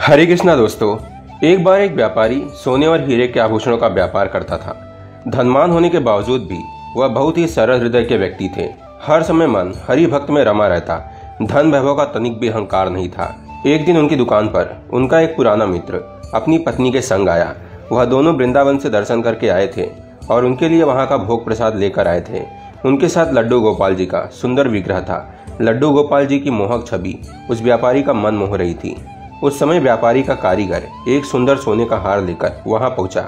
हरे कृष्णा दोस्तों, एक बार एक व्यापारी सोने और हीरे के आभूषणों का व्यापार करता था। धनवान होने के बावजूद भी वह बहुत ही सरल हृदय के व्यक्ति थे। हर समय मन हरि भक्त में रमा रहता। धन वैभव का तनिक भी अहंकार नहीं था। एक दिन उनकी दुकान पर उनका एक पुराना मित्र अपनी पत्नी के संग आया। वह दोनों वृंदावन से दर्शन करके आए थे और उनके लिए वहां का भोग प्रसाद लेकर आए थे। उनके साथ लड्डू गोपाल जी का सुंदर विग्रह था। लड्डू गोपाल जी की मोहक छवि उस व्यापारी का मन मोह रही थी। उस समय व्यापारी का कारीगर एक सुंदर सोने का हार लेकर वहां पहुंचा।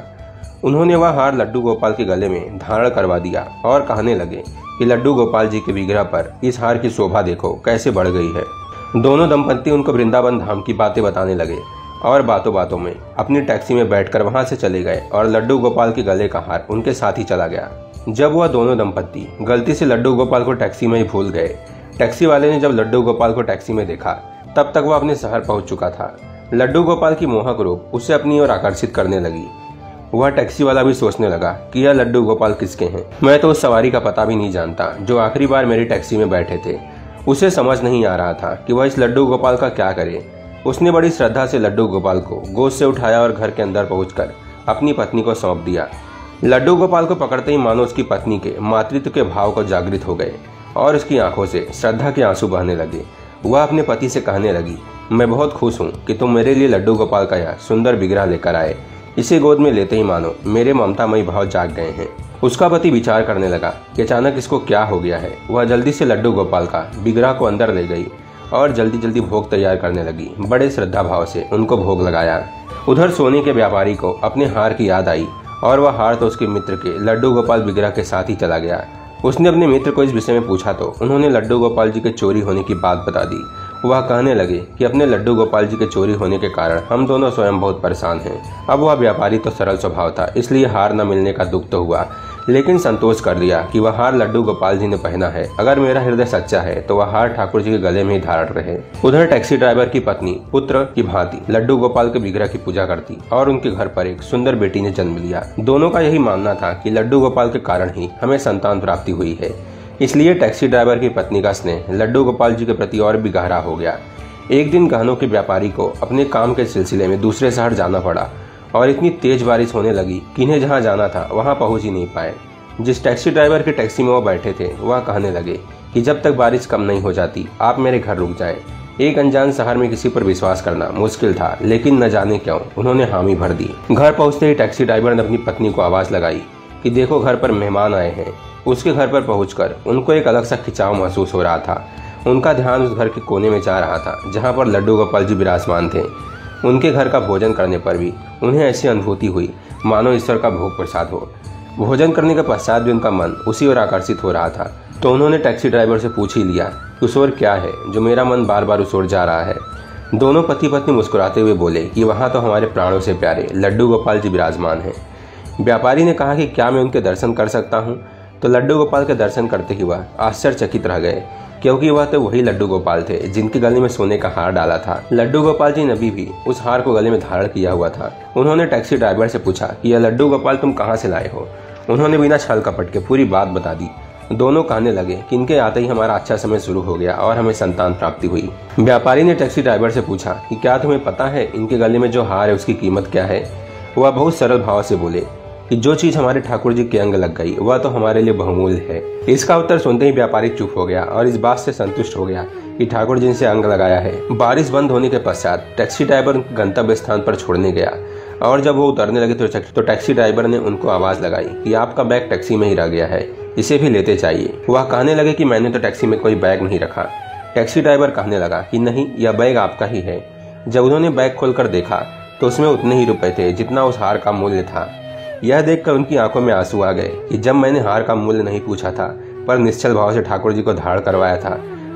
उन्होंने वह हार लड्डू गोपाल के गले में धारण करवा दिया और कहने लगे कि लड्डू गोपाल जी के विग्रह पर इस हार की शोभा देखो कैसे बढ़ गई है। दोनों दंपत्ति उनको वृंदावन धाम की बातें बताने लगे और बातों बातों में अपनी टैक्सी में बैठकर वहां से चले गए और लड्डू गोपाल के गले का हार उनके साथ ही चला गया। जब वह दोनों दंपत्ति गलती से लड्डू गोपाल को टैक्सी में ही भूल गए, टैक्सी वाले ने जब लड्डू गोपाल को टैक्सी में देखा तब तक वह अपने शहर पहुंच चुका था। लड्डू गोपाल की मोहक रूप उसे अपनी ओर आकर्षित करने लगी। वह टैक्सी वाला भी सोचने लगा कि यह लड्डू गोपाल किसके हैं। मैं तो उस सवारी का पता भी नहीं जानता जो आखिरी बार मेरी टैक्सी में बैठे थे। उसे समझ नहीं आ रहा था कि वह इस लड्डू गोपाल का क्या करे। उसने बड़ी श्रद्धा से लड्डू गोपाल को गोद से उठाया और घर के अंदर पहुंचकर अपनी पत्नी को सौंप दिया। लड्डू गोपाल को पकड़ते ही मानो उसकी पत्नी के मातृत्व के भाव को जागृत हो गए और उसकी आंखों से श्रद्धा के आंसू बहने लगे। वह अपने पति से कहने लगी, मैं बहुत खुश हूँ कि तुम मेरे लिए लड्डू गोपाल का यह सुंदर विग्रह लेकर आए। इसे गोद में लेते ही मानो मेरे ममतामयी भाव जाग गए हैं। उसका पति विचार करने लगा कि अचानक इसको क्या हो गया है। वह जल्दी से लड्डू गोपाल का विग्रह को अंदर ले गई और जल्दी जल्दी भोग तैयार करने लगी। बड़े श्रद्धा भाव से उनको भोग लगाया। उधर सोने के व्यापारी को अपने हार की याद आई और वह हार तो उसके मित्र के लड्डू गोपाल विग्रह के साथ ही चला गया। उसने अपने मित्र को इस विषय में पूछा तो उन्होंने लड्डू गोपाल जी के चोरी होने की बात बता दी। वह कहने लगे कि अपने लड्डू गोपाल जी के चोरी होने के कारण हम दोनों स्वयं बहुत परेशान हैं। अब वह व्यापारी तो सरल स्वभाव था, इसलिए हार न मिलने का दुख तो हुआ, लेकिन संतोष कर लिया कि वह हार लड्डू गोपाल जी ने पहना है। अगर मेरा हृदय सच्चा है तो वह हार ठाकुर जी के गले में ही धारण रहे। उधर टैक्सी ड्राइवर की पत्नी पुत्र की भांति लड्डू गोपाल के विग्रह की पूजा करती और उनके घर पर एक सुंदर बेटी ने जन्म लिया। दोनों का यही मानना था कि लड्डू गोपाल के कारण ही हमें संतान प्राप्ति हुई है। इसलिए टैक्सी ड्राइवर की पत्नी का स्नेह लड्डू गोपाल जी के प्रति और भी गहरा हो गया। एक दिन गहनों के व्यापारी को अपने काम के सिलसिले में दूसरे शहर जाना पड़ा और इतनी तेज बारिश होने लगी कि इन्हें जहां जाना था वहां पहुंच ही नहीं पाए। जिस टैक्सी ड्राइवर की टैक्सी में वो बैठे थे वह कहने लगे कि जब तक बारिश कम नहीं हो जाती आप मेरे घर रुक जाएं। एक अनजान शहर में किसी पर विश्वास करना मुश्किल था, लेकिन न जाने क्यों उन्होंने हामी भर दी। घर पहुंचते ही टैक्सी ड्राइवर ने अपनी पत्नी को आवाज लगाई कि देखो घर पर मेहमान आए हैं। उसके घर पर पहुंचकर उनको एक अलग सा खिंचाव महसूस हो रहा था। उनका ध्यान उस घर के कोने में जा रहा था जहां पर लड्डू गोपाल जी विराजमान थे। उनके घर का भोजन करने पर भी उन्हें ऐसी अनुभूति हुई मानो ईश्वर का भोग प्रसाद हो। भोजन करने के पश्चात भी उनका मन उसी ओर आकर्षित हो रहा था। तो उन्होंने टैक्सी ड्राइवर से पूछ ही लिया कि उस ओर क्या है जो मेरा मन बार बार उस ओर जा रहा है। दोनों पति पत्नी मुस्कुराते हुए बोले कि वहां तो हमारे प्राणों से प्यारे लड्डू गोपाल जी विराजमान हैं। व्यापारी ने कहा कि क्या मैं उनके दर्शन कर सकता हूँ। तो लड्डू गोपाल के दर्शन करते ही वह आश्चर्यचकित रह गए, क्योंकि वह तो वही लड्डू गोपाल थे जिनके गले में सोने का हार डाला था। लड्डू गोपाल जी ने अभी भी उस हार को गले में धारण किया हुआ था। उन्होंने टैक्सी ड्राइवर से पूछा कि यह लड्डू गोपाल तुम कहाँ से लाए हो। उन्होंने बिना छल कपट के पूरी बात बता दी। दोनों कहने लगे कि इनके आते ही हमारा अच्छा समय शुरू हो गया और हमें संतान प्राप्ति हुई। व्यापारी ने टैक्सी ड्राइवर से पूछा कि क्या तुम्हें पता है इनके गले में जो हार है उसकी कीमत क्या है। वह बहुत सरल भाव से बोले कि जो चीज हमारे ठाकुर जी के अंग लग गई वह तो हमारे लिए बहुमूल्य है। इसका उत्तर सुनते ही व्यापारी चुप हो गया और इस बात से संतुष्ट हो गया कि ठाकुर जी से अंग लगाया है। बारिश बंद होने के पश्चात टैक्सी ड्राइवर गंतव्य स्थान पर छोड़ने गया और जब वो उतरने लगे तो टैक्सी ड्राइवर ने उनको आवाज लगाई कि आपका बैग टैक्सी में ही रह गया है, इसे भी लेते चाहिए। वह कहने लगे कि मैंने तो टैक्सी में कोई बैग नहीं रखा। टैक्सी ड्राइवर कहने लगा कि नहीं, यह बैग आपका ही है। जब उन्होंने बैग खोलकर देखा तो उसमें उतने ही रुपए थे जितना उस हार का मूल्य था। यह देखकर उनकी आंखों में आंसू आ गए कि जब मैंने हार का मूल्य नहीं पूछा था पर निश्चल भाव से ठाकुर जी को धारण करवाया था,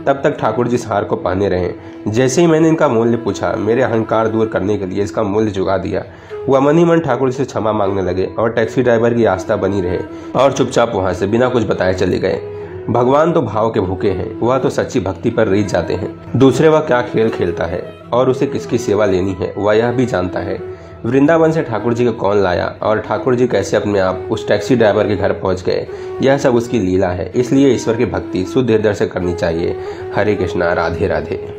तब तक ठाकुर जी इस हार को पहने रहे। जैसे ही मैंने इनका मूल्य पूछा, मेरे अहंकार दूर करने के लिए इसका मूल्य चुका दिया। वह मन ही मन ठाकुर जी से क्षमा मांगने लगे और टैक्सी ड्राइवर की आस्था बनी रहे और चुपचाप वहां से बिना कुछ बताए चले गए। भगवान तो भाव के भूखे हैं, वह तो सच्ची भक्ति पर रीझ जाते हैं। दूसरे वह क्या खेल खेलता है और उसे किसकी सेवा लेनी है वह यह भी जानता है। वृंदावन से ठाकुर जी को कौन लाया और ठाकुर जी कैसे अपने आप उस टैक्सी ड्राइवर के घर पहुंच गए, यह सब उसकी लीला है। इसलिए ईश्वर की भक्ति शुद्ध हृदय से करनी चाहिए। हरे कृष्णा, राधे राधे।